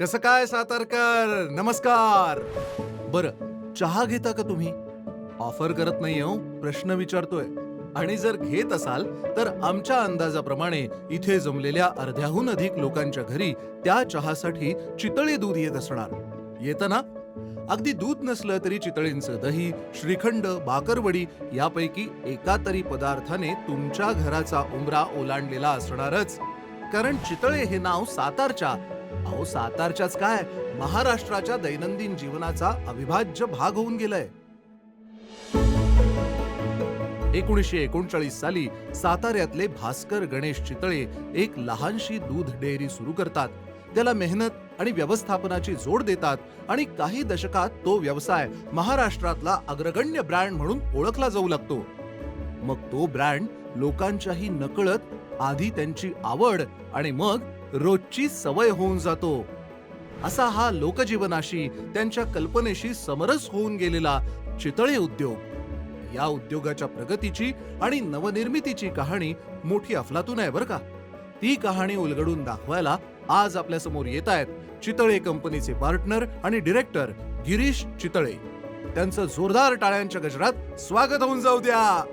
कसं काय सातारकर? नमस्कार. बरं, चहा घेता का तुम्ही? ऑफर करत नाही हो, प्रश्न विचारतोय. आणि जर घेत असाल तर आमच्या अंदाजाप्रमाणे इथे जमलेल्या अर्ध्याहून अधिक लोकांच्या घरी त्या चहासाठी चितळे दूध येत असणार. येतं ना? अगदी दूध नसलं तरी चितळेंचं दही, श्रीखंड, बाकरवडी यापैकी एका तरी पदार्थाने तुमच्या घराचा उंबरा ओलांडलेला असणारच. कारण चितळे हे नाव सातारच्याच काय, महाराष्ट्राच्या दैनंदिन जीवनाचा अविभाज्य भाग होऊन गेलंय. 1939 साली साताऱ्यातले भास्कर गणेश चितळे एक लहानशी दूध डेअरी सुरू करतात. त्याला मेहनत आणि व्यवस्थापनाची जोड देतात आणि काही दशकात तो व्यवसाय महाराष्ट्रातला अग्रगण्य ब्रँड म्हणून ओळखला जाऊ लागतो. मग तो ब्रँड लोकांच्याही नकळत आधी त्यांची आवड आणि मग रोजची सवय होऊन जातो. असा हा लोकजीवनाशी, त्यांच्या कल्पनेशी समरस होऊन गेलेला चितळे उद्योग. या उद्योगाच्या प्रगतीची आणि नवनिर्मितीची कहाणी मोठी अफलातून आहे बरं का. ती कहाणी उलगडून दाखवायला आज आपल्या समोर येत आहेत चितळे कंपनीचे पार्टनर आणि डिरेक्टर गिरीश चितळे. त्यांचं जोरदार टाळ्यांच्या गजरात स्वागत होऊन जाऊ द्या.